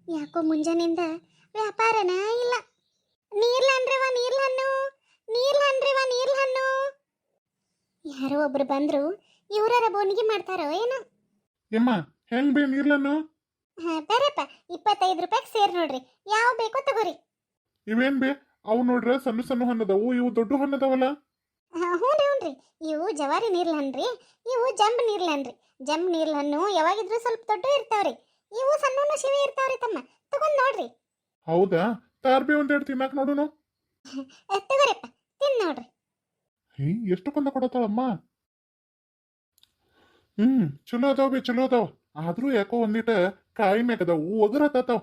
ಯಾಕೋ ಮುಂಜಾನಿಂದ ವ್ಯಾಪಾರನ ಇಲ್ಲ. ನೀರ್ಲನ್ರಿವಾ ನೀರ್ಲನ್ನು, ನೀರ್ಲನ್ರಿವಾ ನೀರ್ಲನ್ನು. ಯಾರೋ ಒಬ್ರು ಬಂದ್ರು, ಇವ್ರಾರ ಬೋನಿಗೆ ಮಾಡ್ತಾರೋ ಏನೋ. ಯಮ್ಮ ಹೆಂಗ್ ಬೇ ನೀರ್ಲನ್ನು? ಬೇರೆಪ್ಪ 25 ರೂಪಾಯಿಗೆ ಸೇರ್ ನೋಡ್ರಿ, ಯಾವ ಬೇಕೋ ತಗೋರಿ. ಇವೇನ್ ಬೇ? ಅವು ನೋಡ್ರ ಸಣ್ಣ ಸಣ್ಣ ಹಣ್ಣದವು, ಇವು ದೊಡ್ಡ ಹಣ್ಣದವಲ್ಲ. ಹ್ಞೂನ್ರಿ ಇವು ಜವಾರಿ ನೀರ್ಲನ್ರಿ, ಇವು ಜಂಬ್ ನೀರ್ಲನ್ರಿ. ಜಂಬ್ ನೀರ್ಲನ್ನು ಯಾವಾಗಿದ್ರು ಸ್ವಲ್ಪ ದೊಡ್ಡ ಇರ್ತಾವ್ರಿ, ಇವು ಸಣ್ಣ ಶಿವೆ ಇರ್ತಾವ್ರಿ. ತಮ್ಮ ತಗೊಂಡ್ ನೋಡ್ರಿ. ಹೌದಾ? ತಾರ್ ಬೇ ಒಂದೆರಡು ತಿನ್ನಾಕ ನೋಡುನು. ತಗೋರಿಪ್ಪ, ತಿನ್ ನೋಡ್ರಿ. ಎಷ್ಟು ಕೊಂದ ಕೊಡತಾಳಮ್ಮ? ಚಲೋ ಅದಾವ ಬೇ, ಚಲೋ ಅದಾವ. ಆದ್ರೂ ಯಾಕೋ ಒಂದಿಟ ಕಾಯಿ ಮ್ಯಾಕದಾವು, ಒಗರತ್ತಾವ.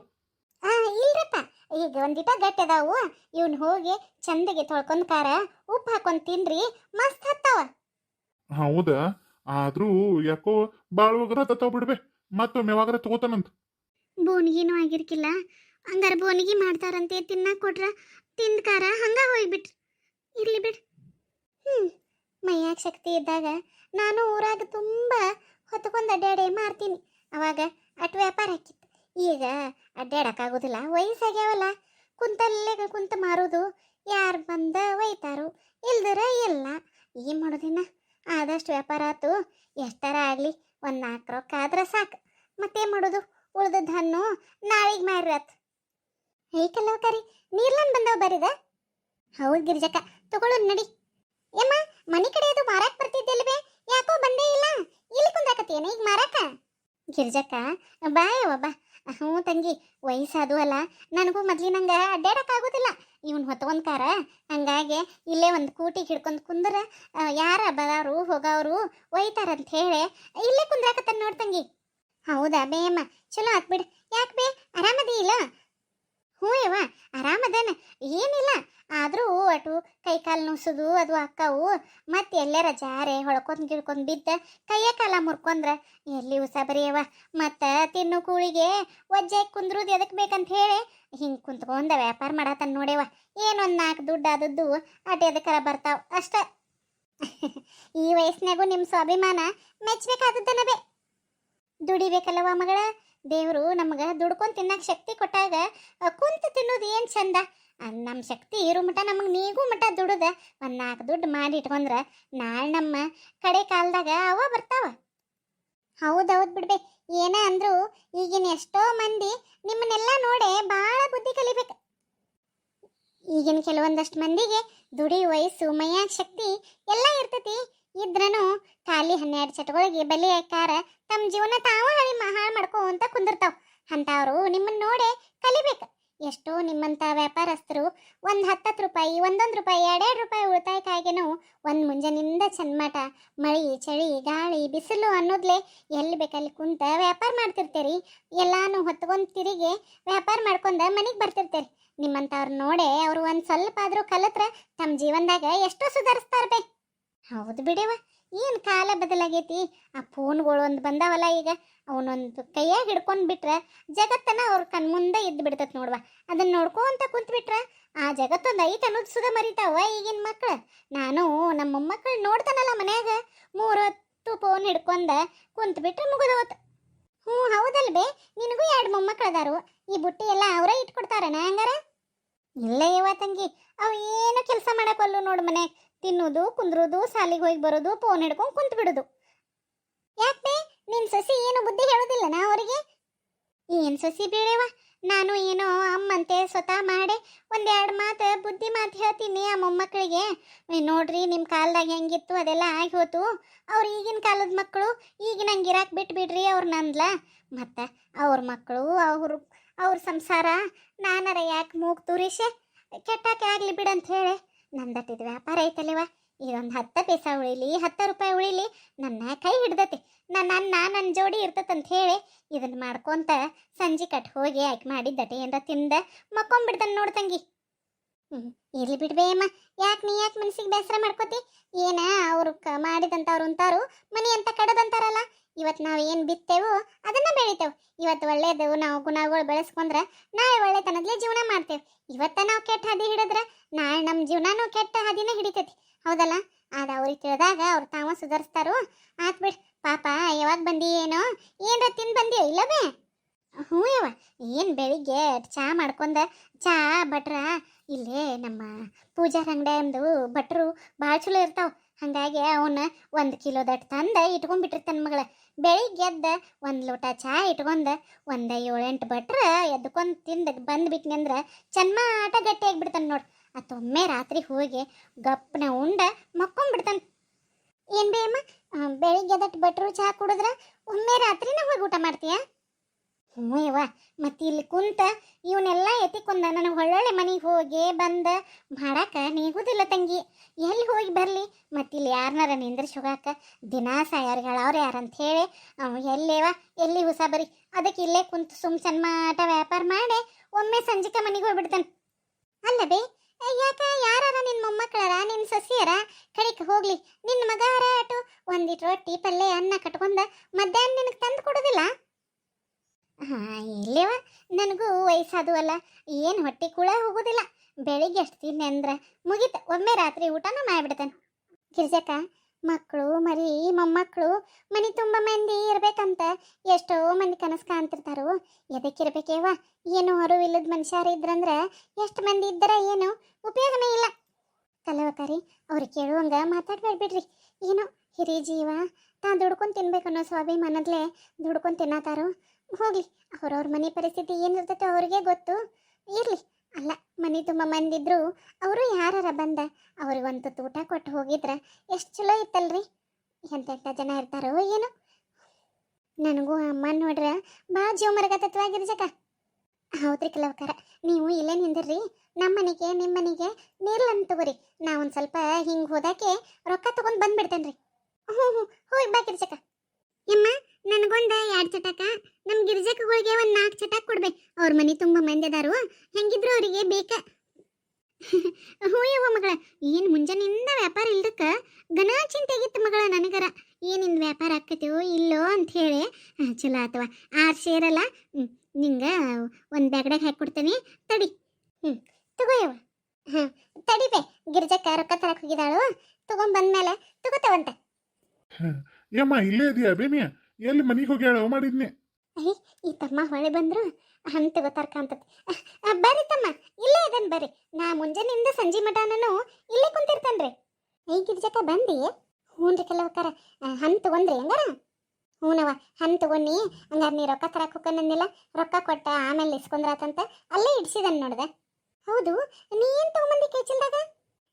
ಇಲ್ರಪ್ಪ, ಈಗ ಒಂದಿಟ ಗಟ್ಟಿ ಅದಾವು. ಇವ್ನ ಹೋಗಿ ಚಂದಗೆ ತೊಳ್ಕೊಂಡ್ ಕಾರ ಉಪ್ಪು ಹಾಕೊಂಡ್ ತಿನ್ರಿ, ಮಸ್ತ್ ಹತ್ತಾವ. ಹೌದಾ? ಆದ್ರೂ ಯಾಕೋ ಬಾಳ ಒಗರತ್ತಾವ ಬಿಡ್ಬೇ. ಮತ್ತೊಮ್ಮೆ ಯಾವಾಗಾರ ತಗೋತಾನಂತ. ಬೋನಿಗೆನೂ ಆಗಿರ್ಕಿಲ್ಲ, ಹಂಗಾರ ಬೋನಿಗೆ ಮಾಡ್ತಾರಂತೆ ತಿನ್ನಾಕ ಕೊಟ್ರ ತಿಂದ ಕಾರ ಹಂಗ ಹೋಗ್ಬಿಟ್ರಿ. ಇರ್ಲಿ ಬಿಡ್. ಮೈಯಾಗ ಶಕ್ತಿ ಇದ್ದಾಗ ನಾನು ಊರಾಗ ತುಂಬ ಹೊತ್ಕೊಂಡ್ ಅಡ್ಡಾಡೆ ಮಾರ್ತೀನಿ. ಅವಾಗ ಅಟ್ ವ್ಯಾಪಾರ ಹಾಕಿತ್ತು. ಈಗ ಅಡ್ಡಾಡಕ್ಕಾಗೋದಿಲ್ಲ, ವಯಸ್ಸಾಗ್ಯಾವಲ್ಲ. ಕುಂತಲ್ಲೇ ಕುಂತ ಮಾರೋದು, ಯಾರು ಬಂದ ಒಯ್ತಾರೋ, ಇಲ್ದರ ಇಲ್ಲ. ಏನು ಮಾಡೋದಿನ್ನ, ಆದಷ್ಟು ವ್ಯಾಪಾರ ಆತು. ಎಷ್ಟಾರ ಆಗಲಿ ಒಂದು 4 ರೊಕ್ಕ ಆದ್ರೆ ಸಾಕು. ಮತ್ತೇನು ಮಾಡೋದು, ಉಳ್ದದ್ದು ಹಣ್ಣು ನಾಳೆಗೆ ಮಾರ್ರತ್. ಹೇಗಲ್ಲವ ಕರಿ ನೀರ್ಲನ್ ಬಂದವ ಬರಿದ. ಹೌದು ಗಿರಿಜಕ್ಕ, ತಗೊಳ್ಳೋ ನಡಿ. ಯಮ್ಮ ಮನೆ ಕಡೆ ಅದು ಮಾರಾಕ್ ಬರ್ತಿದ್ದಲ್ವೇ, ಯಾಕೋ ಬಂದೇ ಇಲ್ಲ. ಇಲ್ಲಿ ಕುಂದ್ರಾಕತ್ತೇನ ಈಗ ಮಾರಾಕ? ಗಿರ್ಜಕ್ಕ ಬಾಯವ್ವ ಬಾ. ಹ್ಞೂ ತಂಗಿ, ವಯಸ್ಸಾದು ಅಲ್ಲ, ನನಗೂ ಮೊದ್ಲಿನಂಗ ಅಡ್ಡಾಡಕ್ಕಾಗೋದಿಲ್ಲ. ಇವನ್ ಹೊತ್ಕೊಂಡ್ ಕಾರ, ಹಂಗಾಗಿ ಇಲ್ಲೇ ಒಂದು ಕೂಟಿಗೆ ಹಿಡ್ಕೊಂಡು ಕುಂದ್ರ ಯಾರ ಬರೋರು ಹೋಗೋರು ಒಯ್ತಾರಂತ ಹೇಳಿ ಇಲ್ಲೇ ಕುಂದ್ರಾಕತ್ತಾನ ನೋಡ್ ತಂಗಿ. ಹೌದಾ ಬೇಯಮ್ಮ, ಚಲೋ ಆತ್ ಬಿಡು. ಯಾಕೆ ಬೇ, ಆರಾಮದಿ ಇಲ್ಲ? ಹ್ಞೂ ಯವ್ವ ಆರಾಮದೇನ, ಏನಿಲ್ಲ. ಆದರೂ ಅಟು ಕೈ ಕಾಲು ನುಸುದು ಅದು ಅಕ್ಕವು. ಮತ್ತೆ ಎಲ್ಲಾರ ಜಾರೆ ಹೊಳ್ಕೊಂಡ್ ಗಿಡ್ಕೊಂಡ್ ಬಿದ್ದ ಕೈಯ ಕಾಲ ಮುರ್ಕೊಂಡ್ರ ಎಲ್ಲಿ ಉಸಾಬರಿಯವ. ಮತ್ತು ತಿನ್ನು ಕೂಳಿಗೆ ಒಜ್ಜೆ ಕುಂದ್ರುದು ಎದಕ್ಕೆ ಬೇಕಂತ ಹೇಳಿ ಹಿಂಗೆ ಕುಂತ್ಕೊಂಡ ವ್ಯಾಪಾರ ಮಾಡತ್ತಾನ ನೋಡ್ಯವ. ಏನೊಂದು 4 ದುಡ್ಡು ಆದದ್ದು ಅಟೆ ಎದಕ್ಕರ ಬರ್ತಾವ ಅಷ್ಟ. ಈ ವಯಸ್ಸಿನಾಗೂ ನಿಮ್ಮ ಸ್ವಾಭಿಮಾನ ಮೆಚ್ಚಬೇಕಾದದ್ದನವೇ. ದುಡಿಬೇಕಲ್ಲವ ಮಗಳ. ದೇವರು ನಮಗೆ ದುಡ್ಕೊಂಡು ತಿನ್ನಕ್ಕೆ ಶಕ್ತಿ ಕೊಟ್ಟಾಗ ಕುಂತು ತಿನ್ನೋದು ಏನು ಚಂದ. ನಮ್ಮ ಶಕ್ತಿ ಇರೋ ಮಟ ನಮಗೆ ನೀಗೂ ಮಟ ದುಡ್ದ ಒಂದು 4 ದುಡ್ಡು ಮಾಡಿ ಇಟ್ಕೊಂಡ್ರೆ ನಾಳೆ ನಮ್ಮ ಕಡೆ ಕಾಲದಾಗ ಅವ ಬರ್ತಾವ. ಹೌದೌದು ಬಿಡ್ಬೇ. ಏನೇ ಅಂದರೂ ಈಗಿನ ಎಷ್ಟೋ ಮಂದಿ ನಿಮ್ಮನ್ನೆಲ್ಲ ನೋಡೇ ಭಾಳ ಬುದ್ಧಿ ಕಲಿಬೇಕು. ಈಗಿನ ಕೆಲವೊಂದಷ್ಟು ಮಂದಿಗೆ ದುಡಿ ವಯಸ್ಸು ಮೈಯಾಗ ಶಕ್ತಿ ಎಲ್ಲ ಇರ್ತೈತಿ. ಇದ್ರೂ ಖಾಲಿ 12 ಚಟಗಳಿಗೆ ಬಲಿ ಹಾಕಾರ ತಮ್ಮ ಜೀವನ ತಾವ ಹಾಳು ಮಾಡ್ಕೊಂತ ಕುಂದಿರ್ತಾವ. ಅಂಥವ್ರು ನಿಮ್ಮನ್ನು ನೋಡೇ ಕಲಿಬೇಕು. ಎಷ್ಟೋ ನಿಮ್ಮಂಥ ವ್ಯಾಪಾರಸ್ಥರು ಒಂದು 10 ರೂಪಾಯಿ, 1 ರೂಪಾಯಿ, 2 ರೂಪಾಯಿ ಉಳಿತಾಯಕ್ಕಾಗೇನೋ ಒಂದು ಮುಂಜಾನಿಂದ ಚನ್ಮಾಟ ಮಳಿ ಚಳಿ ಗಾಳಿ ಬಿಸಿಲು ಅನ್ನೋದ್ಲೆ ಎಲ್ಲಿ ಬೇಕಲ್ಲಿ ಕುಂತ ವ್ಯಾಪಾರ ಮಾಡ್ತಿರ್ತೀರಿ. ಎಲ್ಲಾನು ಹೊತ್ಕೊಂಡು ತಿರುಗಿ ವ್ಯಾಪಾರ ಮಾಡ್ಕೊಂಡ ಮನೆಗೆ ಬರ್ತಿರ್ತೀರಿ. ನಿಮ್ಮಂಥವ್ರು ನೋಡೇ ಅವರು ಒಂದು ಸ್ವಲ್ಪ ಆದರೂ ಕಲಿತ್ರ ತಮ್ಮ ಜೀವನದಾಗ ಎಷ್ಟೋ ಸುಧಾರಿಸ್ತಾರ. ಹೌದು ಬಿಡವ, ಏನು ಕಾಲ ಬದಲಾಗೈತಿ. ಆ ಫೋನ್ಗಳು ಒಂದು ಬಂದಾವಲ್ಲ ಈಗ, ಅವನೊಂದು ಕೈಯಾಗ ಹಿಡ್ಕೊಂಡು ಬಿಟ್ರೆ ಜಗತ್ತನ್ನ ಅವ್ರ ಕಣ್ಮುಂದೆ ಇದ್ದು ಬಿಡ್ತೈತೆ ನೋಡುವ. ಅದನ್ನ ನೋಡ್ಕೊಂತ ಕುಂತ್ಬಿಟ್ರೆ ಆ ಜಗತ್ತೊಂದು ಐತೆ ಅನ್ನೋದು ಸುದ ಮರಿತಾವ ಈಗಿನ ಮಕ್ಳು. ನಾನು ನಮ್ಮ ಮೊಮ್ಮಕ್ಕಳು ನೋಡ್ತಾನಲ್ಲ ಮನ್ಯಾಗ 3 ಹೊತ್ತು ಫೋನ್ ಹಿಡ್ಕೊಂಡ ಕುಂತ್ಬಿಟ್ರೆ ಮುಗಿದೋತು. ಹ್ಞೂ ಹೌದಲ್ಬೇ, ನಿನಗೂ 2 ಮೊಮ್ಮಕ್ಕಳು ಅದಾರು. ಈ ಬುಟ್ಟಿ ಎಲ್ಲ ಅವರೇ ಇಟ್ಕೊಡ್ತಾರನ ಹಂಗಾರ? ಇಲ್ಲ ಯವ್ವ ತಂಗಿ, ಅವು ಏನು ಕೆಲಸ ಮಾಡಕ್ಕಲ್ಲು ನೋಡು. ಮನೆ ತಿನ್ನೋದು ಕುಂದ್ರೋದು ಸಾಲಿಗೆ ಹೋಗಿ ಬರೋದು ಫೋನ್ ಹಿಡ್ಕೊಂಡು ಕುಂತು ಬಿಡೋದು. ಯಾಕೆ ನಿನ್ನ ಸಸಿ ಏನು ಬುದ್ಧಿ ಹೇಳೋದಿಲ್ಲ ನಾ ಅವರಿಗೆ? ಏನು ಸಸಿ ಬೀಳವ, ನಾನು ಏನೋ ಅಮ್ಮಂತೆ ಸ್ವತಃ ಮಾಡಿ 1-2 ಮಾತು ಬುದ್ಧಿ ಮಾತು ಹೇಳ್ತೀನಿ ಆ ಮೊಮ್ಮಕ್ಕಳಿಗೆ. ನೋಡ್ರಿ ನಿಮ್ಮ ಕಾಲದಾಗ ಹೆಂಗಿತ್ತು ಅದೆಲ್ಲ ಆಗಿ ಹೋತು. ಅವ್ರು ಈಗಿನ ಕಾಲದ ಮಕ್ಕಳು ಈಗಿನ ಹಂಗೆ ಇರಾಕ್ ಬಿಟ್ಬಿಡ್ರಿ ಅವ್ರನ್ನ ಅಂದ್ಲ. ಮತ್ತು ಅವ್ರ ಮಕ್ಕಳು ಅವ್ರ ಸಂಸಾರ ನಾನಾರ ಯಾಕೆ ಮೂಗು ತುರಿಸೆ ಕೆಟ್ಟಾಕೆ ಆಗಲಿ ಬಿಡಂತ ಹೇಳಿ ನಂದಟ್ಟಿದ ವ್ಯಾಪಾರ ಐತಲ್ವ. ಇದೊಂದು 10 ಪೈಸಾ ಉಳಿಲಿ 10 ರೂಪಾಯಿ ಉಳಿಲಿ ನನ್ನ ಕೈ ಹಿಡ್ದತಿ. ನನ್ನ ಜೋಡಿ ಇರ್ತದಂತ ಹೇಳಿ ಇದನ್ನು ಮಾಡ್ಕೊಂತ ಸಂಜೆ ಕಟ್ ಹೋಗಿ ಆಯ್ಕೆ ಮಾಡಿದ್ದಟೆ ಏನಾರ ತಿಂದ ಮಕ್ಕೊಂಬಿಡ್ತಾನೆ ನೋಡ್ತಂಗಿ. ಇರ್ಲಿ ಬಿಡ್ಬೇಯಮ್ಮ, ಯಾಕೆ ನೀ ಯಾಕೆ ಮನಸ್ಸಿಗೆ ಬೇಸರ ಮಾಡ್ಕೋತಿ? ಏನ ಅವ್ರು ಮಾಡಿದಂಥವ್ರು ಅಂತಾರು ಮನೆ ಅಂತ ಕಡದಂತಾರಲ್ಲ. ಇವತ್ತು ನಾವು ಏನು ಬಿತ್ತೇವೋ ಅದನ್ನು ಬೆಳಿತೇವೆ. ಇವತ್ತು ಒಳ್ಳೇದು ನಾವು ಗುಣಗಳು ಬೆಳೆಸ್ಕೊಂಡ್ರೆ ನಾಳೆ ಒಳ್ಳೆತನದಲ್ಲೇ ಜೀವನ ಮಾಡ್ತೇವೆ. ಇವತ್ತ ನಾವು ಕೆಟ್ಟ ಹಾದಿ ಹಿಡಿದ್ರೆ ನಾಳೆ ನಮ್ಮ ಜೀವನನೂ ಕೆಟ್ಟ ಹಾದಿನ ಹಿಡಿತೈತಿ. ಹೌದಲ್ಲ? ಅದು ಅವ್ರಿಗೆ ತಿಳಿದಾಗ ಅವ್ರು ತಾವ ಸುಧಾರಿಸ್ತಾರೋ. ಆತ್ ಬಿಡ್ ಪಾಪ. ಯಾವಾಗ ಬಂದಿ ಏನೋ, ಏನರ ತಿಂದು ಬಂದಿಯೋ ಇಲ್ಲವೇ? ಹ್ಞೂ ಯವ್ವ, ಏನು ಬೆಳಿಗ್ಗೆ ಚಾ ಮಾಡ್ಕೊಂಡ ಚಾ ಭಟ್ರ ಇಲ್ಲೇ ನಮ್ಮ ಪೂಜಾರ ಅಂಗಡಿಯಂದು ಭಟ್ರು ಭಾಳ ಚಲೋ ಇರ್ತಾವ. ಹಾಗಾಗಿ ಅವನ್ನ 1 ಕಿಲೋದಟ್ಟು ತಂದು ಇಟ್ಕೊಂಡ್ಬಿಟ್ಟಿರ್ತಾನೆ ಮಗಳ. ಬೆಳಿಗ್ಗೆ ಎದ್ದ 1 ಲೋಟ ಚಾ ಇಟ್ಕೊಂಡ 7-8 ಭಟ್ರ ಎದ್ಕೊಂಡು ತಿಂದು ಬಂದ್ಬಿಟ್ನಿ ಅಂದ್ರೆ ಚನ್ಮಾಟ ಗಟ್ಟಿ ಆಗಿಬಿಡ್ತಾನೆ ನೋಡಿ. ಅತ್ತೊಮ್ಮೆ ರಾತ್ರಿ ಹೋಗಿ ಗಪ್ಪನ ಉಂಡ ಮಕ್ಕೊಂಡ್ಬಿಡ್ತಾನೆ. ಏನು ಬೇಯಮ್ಮ, ಬೆಳಿಗ್ಗೆ ಎದ್ದಟ್ಟು ಭಟ್ರು ಚಹಾ ಕುಡಿದ್ರೆ ಒಮ್ಮೆ ರಾತ್ರಿನ ಹೋಗಿ ಊಟ ಮಾಡ್ತೀಯ? ಹ್ಞೂ ಯವ್ವ, ಮತ್ತು ಇಲ್ಲಿ ಕುಂತ ಇವನ್ನೆಲ್ಲ ಎತ್ತಿಕೊಂಡ ನನಗೆ ಒಳ್ಳೊಳ್ಳೆ ಮನೆಗೆ ಹೋಗಿ ಬಂದ ಮಾಡಾಕ ನೀಗುದಿಲ್ಲ ತಂಗಿ. ಎಲ್ಲಿ ಹೋಗಿ ಬರಲಿ, ಮತ್ತು ಇಲ್ಲಿ ಯಾರನ್ನಾರ ನಿಂದ್ರಿಸಿ ಹೋಗಾಕ ದಿನಾ ಸಾಯಾರು ಹೇಳವ್ರು ಯಾರಂತ ಹೇಳಿ ಎಲ್ಲೇವ ಎಲ್ಲಿ ಹೊಸ ಬರಿ. ಅದಕ್ಕೆ ಇಲ್ಲೇ ಕುಂತು ಸಣ್ಣ ವ್ಯಾಪಾರ ಮಾಡಿ ಒಮ್ಮೆ ಸಂಜಿಕ ಮನೆಗೆ ಹೋಗ್ಬಿಡ್ತಾನೆ. ಅಲ್ಲ ಬೇ, ಯಾಕ ಯಾರಾರ ನಿನ್ನ ಮೊಮ್ಮಕ್ಕಳಾರ ನಿನ್ನ ಸಸಿಯರ ಕಡಿಕೆ ಹೋಗ್ಲಿ, ನಿನ್ನ ಮಗಾರ ಅಟು ಒಂದಿಟ್ಟು ರೊಟ್ಟಿ ಪಲ್ಯ ಅನ್ನ ಕಟ್ಕೊಂಡ ಮಧ್ಯಾಹ್ನ ನಿನಗೆ ತಂದು ಕೊಡೋದಿಲ್ಲ? ಹಾಂ ಇಲ್ಲೇವ, ನನಗೂ ವಯಸ್ಸಾದು ಅಲ್ಲ, ಏನು ಹೊಟ್ಟೆ ಕೂಡ ಹೋಗೋದಿಲ್ಲ. ಬೆಳಿಗ್ಗೆ ಎಷ್ಟು ತಿನ್ನೆ ಅಂದ್ರೆ ಮುಗೀತು, ಒಮ್ಮೆ ರಾತ್ರಿ ಊಟನ ಮಾಡಿಬಿಡ್ತಾನೆ. ಗಿರ್ಜಕ್ಕ, ಮಕ್ಕಳು ಮರಿ ಮೊಮ್ಮಕ್ಕಳು ಮನೆ ತುಂಬ ಮಂದಿ ಇರ್ಬೇಕಂತ ಎಷ್ಟೋ ಮಂದಿ ಕನಸು ಕಾಣ್ತಿರ್ತಾರೋ. ಎದಕ್ಕಿರ್ಬೇಕೇವ? ಏನು ಹೊರವಿಲ್ಲದ ಮನುಷ್ಯರು ಇದ್ರಂದ್ರೆ ಎಷ್ಟು ಮಂದಿ ಇದ್ದರ ಏನು ಉಪಯೋಗನೇ ಇಲ್ಲ. ಕಲವಕರಿ ಅವ್ರು ಕೇಳುವಂಗ ಮಾತಾಡ್ಬೇಡ್ಬಿಡ್ರಿ. ಏನೋ ಹಿರಿ ಜೀವ ತಾ ದುಡ್ಕೊಂಡು ತಿನ್ಬೇಕನ್ನೋ ಸ್ವಾಭಿಮಾನದ್ಲೇ ದುಡ್ಕೊಂಡು ತಿನ್ನತಾರೋ. ಹೋಗ್ಲಿ, ಅವ್ರವ್ರ ಮನೆ ಪರಿಸ್ಥಿತಿ ಏನಿರ್ತೈತೋ ಅವ್ರಿಗೆ ಗೊತ್ತು. ಇರಲಿ, ಅಲ್ಲ ಮನೆ ತುಂಬ ಮಂದಿದ್ರು ಅವರು ಯಾರಾರ ಬಂದ ಅವ್ರಿಗೊಂದು ಊಟ ಕೊಟ್ಟು ಹೋಗಿದ್ರೆ ಎಷ್ಟು ಚಲೋ ಇತ್ತಲ್ರಿ. ಎಂತೆಂಥ ಜನ ಇರ್ತಾರೋ ಏನೋ. ನನಗೂ ಅಮ್ಮ ನೋಡ್ರ ಭಾಳ ಜೀವ ಮರಗತತ್ವಾಗಿರ್ಜಕ. ಹೌದ್ರಿ ಕೆಲವಕರ, ನೀವು ಇಲ್ಲೇ ನಿಂದಿರ್ರಿ, ನಮ್ಮ ಮನೆಗೆ ನಿಮ್ಮ ಮನೆಗೆ ನೀರ್ಲನ್ನು ತಗೋರಿ. ನಾ ಒಂದು ಸ್ವಲ್ಪ ಹಿಂಗೆ ಹೋದಾಕೆ ರೊಕ್ಕ ತೊಗೊಂಡು ಬಂದ್ಬಿಡ್ತೇನೆ ರೀ. ಹ್ಞೂ ಹ್ಞೂ, ಹೋಗಿ ಬಾ ಗಿರ್ಜಕ. ಯಮ್ಮ, ನನಗೊಂದು 2 ಚಟಾಕ, ನಮ್ಮ ಗಿರ್ಜಕಗಳಿಗೆ ಒಂದು 4 ಚಟಾಕ ಕೊಡ್ಬೇಕು. ಅವ್ರ ಮನೆ ತುಂಬ ಮಂದಿ ಅದಾರು, ಹೆಂಗಿದ್ರು ಅವರಿಗೆ ಬೇಕ. ಹ್ಞೂ ಯವ್ವ ಮಗಳ, ಏನು ಮುಂಜಾನಿಂದ ವ್ಯಾಪಾರ ಇಲ್ದಕ್ಕೆ ಘನ ಚಿಂತೆಗಿತ್ತು ಮಗಳ ನನಗರ. ಏನಿಂದ ವ್ಯಾಪಾರ ಆಕೈತೋ ಇಲ್ಲೋ ಅಂತ ಹೇಳಿ ಚಲೋ ಆತವ. 6 ಸೇರಲ್ಲ, ನಿಂಗೆ ಒಂದು ಬ್ಯಾಗ್ದಾಗ ಹಾಕಿ ಕೊಡ್ತೇನೆ ತಡಿ. ತಗೋ ಯವ್ವ. ಹಾಂ ತಡಿಬೆ, ಗಿರ್ಜಕ್ಕ ರೊಕ್ಕ ತರಕ್ಕೆ ಹೋಗಿದ್ದಾಳು, ತೊಗೊಂಬಂದ್ಮೇಲೆ ತಗೋತೇವಂತ. ಯಮ್ಮ ಇಲ್ಲೇ ಇದೆಯಾ ಬೇಮಿಯ? ಎಲ್ಲಿ ಮನೆಗೆ ಹೋಗಿ ಹೇಳೋ ಮಾಡಿದ್ನಿ. ಅಯ್ಯ, ಈ ತಮ್ಮ ಹೊಳೆ ಬಂದ್ರು ಹಣ್ಣು ತಗೋತಾರ ಕಾಣ್ತತಿ. ಬರ್ರಿ ತಮ್ಮ, ಇಲ್ಲೇ ಇದನ್ ಬರ್ರಿ. ನಾ ಮುಂಜಾನಿಂದ ಸಂಜೆ ಮಟನೂ ಇಲ್ಲೇ ಕುಂತಿರ್ತೇನ್ರಿ. ಐ ಗಿರ್ಜಕ್ಕ ಬಂದಿ? ಹ್ಞೂನ್ರಿ ಕೆಲವಕ್ಕಾರ, ಹಣ್ಣು ತಗೊಂಡ್ರಿ ಹಂಗಾರ? ಹ್ಞೂನವ, ಹಣ್ಣು ತಗೊಂಡು ಹಂಗಾರೆ ನೀ ರೊಕ್ಕ ತರಕ್ಕೆ ಹೋಗೋನಂದಿಲ್ಲ, ರೊಕ್ಕ ಕೊಟ್ಟ ಆಮೇಲೆ ಇಸ್ಕೊಂಡ್ರಾತಂತ ಅಲ್ಲೇ ಇಡ್ಸಿದನ್ ನೋಡ್ದೆ. ಹೌದು, ನೀ ಏನು ತಗೊಂಬಂದಿ ಕೈಚಲ್ದಾಗ?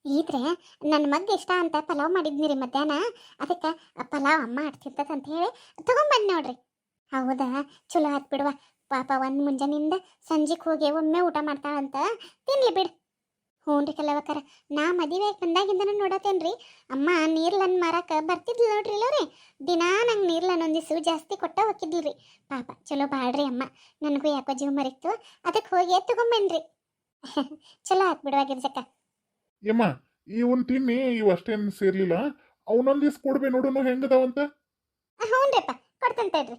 ಇದ್ರೆ ನನ್ನ ಮಗ್ಗ ಇಷ್ಟ ಅಂತ ಪಲಾವ್ ಮಾಡಿದ್ನಿರಿ ಮಧ್ಯಾಹ್ನ, ಅದಕ್ಕೆ ಪಲಾವ್ ಅಮ್ಮ ಆಡ್ತಿರ್ತದಂತ ಹೇಳಿ ತಗೊಂಬಂದು ನೋಡ್ರಿ. ಹೌದಾ, ಚಲೋ ಆತ್ ಬಿಡುವ. ಪಾಪ ಒಂದು ಮುಂಜಾನಿಂದ ಸಂಜೆಗೆ ಹೋಗಿ ಒಮ್ಮೆ ಊಟ ಮಾಡ್ತಾಳಂತ, ತಿನ್ಲಿ ಬಿಡು. ಹ್ಞೂನ್ರಿ ಕೆಲವಕ್ಕರ, ನಾ ಮದುವೆ ಬಂದಾಗಿಂದನೂ ನೋಡತ್ತೇನ್ರಿ ಅಮ್ಮ ನೀರ್ಲನ್ನು ಮಾರಕ್ಕೆ ಬರ್ತಿದ್ಲು ನೋಡ್ರಿ ಇಲ್ಲವ್ರಿ. ದಿನಾ ನಂಗೆ ನೀರ್ಲನ್ನು ಒಂದಿಸು ಜಾಸ್ತಿ ಕೊಟ್ಟ ಹೋಗಿದ್ಲ್ರಿ. ಪಾಪ ಚಲೋ ಬಾಳ್ರಿ ಅಮ್ಮ, ನನಗೂ ಯಾಕೋ ಜೀವ ಮರಿತ್ತು, ಅದಕ್ಕೆ ಹೋಗಿ ತಗೊಂಬನ್ರಿ. ಚಲೋ ಆತ್ ಬಿಡುವ ಗಿರ್ಜಕ್ಕ. ಯಮ್ಮ, ಇವನ್ ತಿನ್ನಿ, ಇವು ಅಷ್ಟೇನು ಸೇರ್ಲಿಲ್ಲ, ಅವನೊಂದು ದಿವ್ಸ ಕೊಡ್ಬೇ ನೋಡೋನು ಹೆಂಗದಾವಂತ. ಹ್ಞೂನ್ರಿಪ್ಪ, ಕೊಡ್ತೇನೆ ತಡ್ರಿ,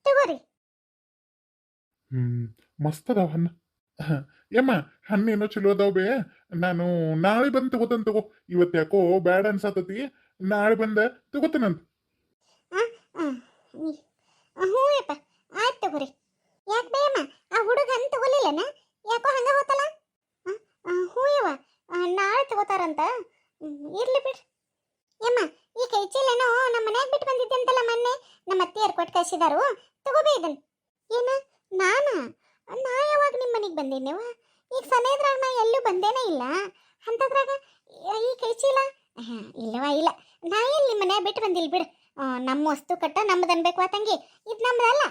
ತಗೋರಿ. ಮಸ್ತ್ ಅದಾವ ಹಣ್ಣು. ಯಮ್ಮ, ಹಣ್ಣೇನೋ ಚಲೋ ಅದಾವ ಬೇ. ನಾನು ನಾಳೆ ಬಂದು ತಗೋತೇನೆ ತಗೋ. ಇವತ್ತು ಯಾಕೋ ಬ್ಯಾಡ ಅನ್ಸತತಿ, ನಾಳೆ ಬಂದ ತಗೋತೇನಂತ. ಹ್ಞೂ ಯಪ್ಪ, ಆಯ್ತು ತಗೋರಿ. ಯಾಕೆ ಬೇಯಮ್ಮ, ಆ ಹುಡುಗ ಹಣ್ಣು ತಗೋಲಿಲ್ಲನ? ಯಾಕೋ ಹಂಗ ಹೋತಲ್ಲ? ಹ್ಞೂ ಯವ್ವ, ನಾಳೆ ತಗೋತಾರಂತ. ಇರ್ಲಿ ಬಿಡ್ರಿ. ಯಮ್ಮ, ಈ ಕೈಚೀಲೇನೋ ನಮ್ಮ ಮನ್ಯಾಗ ಬಿಟ್ಟು ಬಂದಿದ್ದೆ ಅಂತಲ್ಲ ಮೊನ್ನೆ, ನಮ್ಮ ಅತ್ತಿಯರು ಕೊಟ್ಟು ಕಳಿಸಿದಾರು, ತಗೋಬೇ ಇದನ್ನು. ಏನ ನಾ ಯಾವಾಗ ನಿಮ್ಮ ಮನೆಗೆ ಬಂದೇನೇವ? ಈಗ ಸನೇದ್ರಾಗ ನಾ ಎಲ್ಲೂ ಬಂದೇನೇ ಇಲ್ಲ. ಅಂಥದ್ರಾಗ ಈ ಕೈಚೀಲ ಇಲ್ಲವ ಇಲ್ಲ, ನಾ ಎಲ್ಲಿ ನಿಮ್ಮ ಮನ್ಯಾಗ ಬಿಟ್ಟು ಬಂದಿಲ್ಲ ಬಿಡು. ನಮ್ಮ ವಸ್ತು ಕಟ್ಟ ನಮ್ಮದು ಅನ್ಬೇಕು ತಂಗಿ, ಇದು ನಮ್ಮದಲ್ಲ.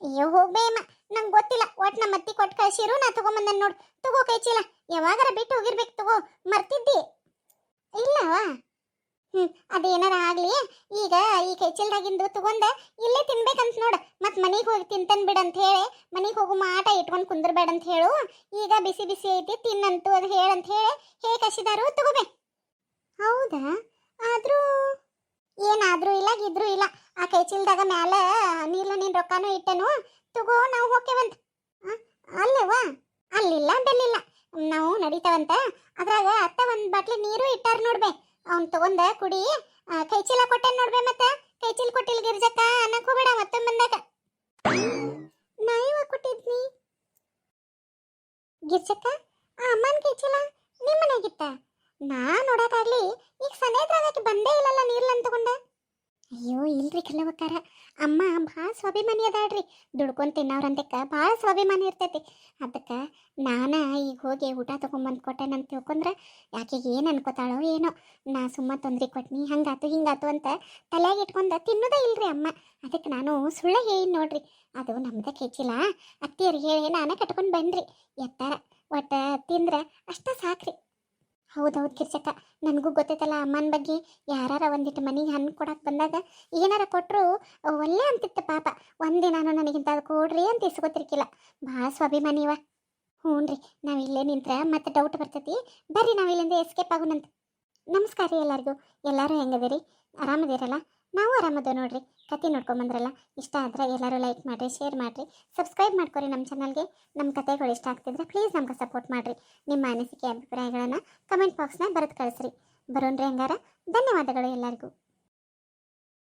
ಅಯ್ಯೋ ಹೋಗ್ಬೇಯಮ್ಮ, ನಂಗೆ ಗೊತ್ತಿಲ್ಲ. ಒಟ್ಟು ನಮ್ಮ ಅತ್ತಿ ಕೊಟ್ಟು ಕಳಿಸಿರು, ನಾ ತಗೊಂಬಂದನ್ ನೋಡು. ತಗೋ ಕೈಚೀಲ, ಯಾವಾಗಾರ ಬಿಟ್ಟು ಹೋಗಿರ್ಬೇಕು, ತಗೋ. ಮರ್ತಿದ್ದಿ ಇಲ್ಲವಾ? ಅದೇನಾರ ಆಗಲಿ, ಈಗ ಈ ಕೈಚೀಲದಾಗಿಂದು ತಗೊಂಡ ಇಲ್ಲೇ ತಿನ್ಬೇಕಂತ ನೋಡು. ಮತ್ತು ಮನೆಗೆ ಹೋಗಿ ತಿಂತನ್ ಬಿಡಂತ ಹೇಳಿ ಮನೆಗೆ ಹೋಗು ಮಾಟ ಇಟ್ಕೊಂಡು ಕುಂದ್ರಬೇಡ ಅಂತ ಹೇಳು. ಈಗ ಬಿಸಿ ಬಿಸಿ ಐತಿ ತಿನ್ನಂತು ಅದು ಹೇಳಂತ ಹೇಳಿ ಹೇಗೆ ಕಸಿದಾರು, ತಗೋಬೇ. ಹೌದಾ? ಆದರೂ ಏನಾದರೂ ಇಲ್ಲ ಗಿದ್ರೂ ಇಲ್ಲ, ಆ ಕೈಚೀಲದಾಗ ಮ್ಯಾಲ ನೀರ್ಲ ನೀನು ರೊಕ್ಕನೂ ಇಟ್ಟನು, ತಗೋ ನಾವು ಹೋಗ್ತೇವಂತ. ಅಲ್ಲವಾ? ಅಲ್ಲಿಲ್ಲ ಬೆಲ್ಲಿಲ್ಲ, ನಾವು ನಡೀತಾವಂತ. ಅದ್ರಾಗ ಅತ್ತ ಒಂದು ಬಾಟ್ಲಿ ನೀರು ಇಟ್ಟಾರ ನೋಡ್ಬೇ, ಅವ್ನು ತಗೊಂಡ ಕುಡಿ. ಕೈಚೀಲ ಕೊಟ್ಟೇನು ನೋಡ್ಬೇ, ಮತ್ತೆ ಕೈಚೀಲ ಕೊಟ್ಟಿಲ್ಲ ಗಿರ್ಜಕ್ಕ ಅನ್ನಕ್ಕೆ ಹೋಗ್ಬೇಡ ಮತ್ತೊಮ್ಮೆ ಬಂದಾಗ. ನಾ ಗಿರ್ಜಕ್ಕ ಆ ಅಮ್ಮನ ಕೆಚ್ಚಲ ನಿಮ್ಮ ಮನೆಗಿತ್ತ ನಾ ನೋಡಕ್ಕಾಗ್ಲಿ ಈಗ ಸನೇದ್ರಾಗಕ್ಕೆ ಬಂದೇ ಇಲ್ಲಲ್ಲ ನೀರ್ಲನ್ ತಗೊಂಡ ಅಯ್ಯೋ ಇಲ್ರಿ ಕಲ್ಲವಕ್ಕಾರ ಅಮ್ಮ ಭಾಳ ಸ್ವಾಭಿಮಾನಿ ಅದಾಳ್ರಿ ದುಡ್ಕೊಂಡು ತಿನ್ನೋರಂತಕ್ಕ ಭಾಳ ಸ್ವಾಭಿಮಾನಿ ಇರ್ತೈತಿ ಅದಕ್ಕೆ ನಾನ ಈಗ ಹೋಗಿ ಊಟ ತೊಗೊಂಬಂದು ಕೊಟ್ಟೆನಂತ ತಿಳ್ಕೊಂಡ್ರೆ ಯಾಕೆಗೆ ಏನು ಅನ್ಕೋತಾಳೋ ಏನೋ ನಾ ಸುಮ್ಮ ತೊಂದ್ರೆ ಕೊಟ್ನಿ ಹಂಗಾತು ಹಿಂಗಾತು ಅಂತ ತಲೆಯಾಗ ಇಟ್ಕೊಂಡು ತಿನ್ನೋದೇ ಇಲ್ರಿ ಅಮ್ಮ ಅದಕ್ಕೆ ನಾನು ಸುಳ್ಳು ಹೇಳಿ ನೋಡ್ರಿ ಅದು ನಮ್ದ ಕೆಚ್ಚಿಲ್ಲ ಅತ್ತಿಯರಿಗೆ ಹೇಳಿ ನಾನೇ ಕಟ್ಕೊಂಡು ಬಂದ್ರಿ ಎತ್ತಾರ ಒಟ್ಟು ತಿಂದ್ರೆ ಅಷ್ಟ ಸಾಕ್ರಿ ಹೌದೌದು ಕಿರ್ಚಕ್ಕ ನನಗೂ ಗೊತ್ತೈತಲ್ಲ ಅಮ್ಮನ ಬಗ್ಗೆ ಯಾರಾರ ಒಂದಿಟ್ಟು ಮನೆಗೆ ಹಣ್ಣು ಕೊಡಕ್ಕೆ ಬಂದಾಗ ಏನಾರ ಕೊಟ್ಟರು ಒಳ್ಳೆ ಅಂತಿತ್ತು ಪಾಪ ಒಂದಿನಾನು ನನಗಿಂತ ಅದು ಕೊಡ್ರಿ ಅಂತ ಇಸ್ಕೊತಿರ್ಕಿಲ್ಲ ಭಾಳ ಸ್ವಾಭಿಮಾನಿವ ಹ್ಞೂ ರೀ ನಾವು ಇಲ್ಲೇ ನಿಂತ್ರೆ ಮತ್ತೆ ಡೌಟ್ ಬರ್ತೈತಿ ಬರ್ರಿ ನಾವು ಇಲ್ಲಿಂದ ಎಸ್ಕೇಪ್ ಆಗೋಣಂತ ನಮಸ್ಕಾರ ರೀ ಎಲ್ಲರಿಗೂ ಎಲ್ಲರೂ ಹೆಂಗದಿರಿ ಆರಾಮದಿರಲ್ಲ ನಾವು ಆರಾಮದ ನೋಡ್ರಿ ಕತೆ ನೋಡ್ಕೊಂಬಂದ್ರಲ್ಲ ಇಷ್ಟ ಆದ್ರೆ ಎಲ್ಲರೂ ಲೈಕ್ ಮಾಡಿರಿ ಶೇರ್ ಮಾಡಿರಿ ಸಬ್ಸ್ಕ್ರೈಬ್ ಮಾಡ್ಕೊರಿ ನಮ್ಮ ಚಾನಲ್ಗೆ ನಮ್ಮ ಕತೆಗಳು ಇಷ್ಟ ಆಗ್ತಿದ್ರೆ ಪ್ಲೀಸ್ ನಮ್ಗೆ ಸಪೋರ್ಟ್ ಮಾಡಿರಿ ನಿಮ್ಮ ಅನಿಸಿಕೆ ಅಭಿಪ್ರಾಯಗಳನ್ನು ಕಮೆಂಟ್ ಬಾಕ್ಸ್ನಾಗ ಬರೆದು ಕಳಿಸ್ರಿ ಬರೋಣ್ರಿ ಹಂಗಾರ ಧನ್ಯವಾದಗಳು ಎಲ್ಲರಿಗೂ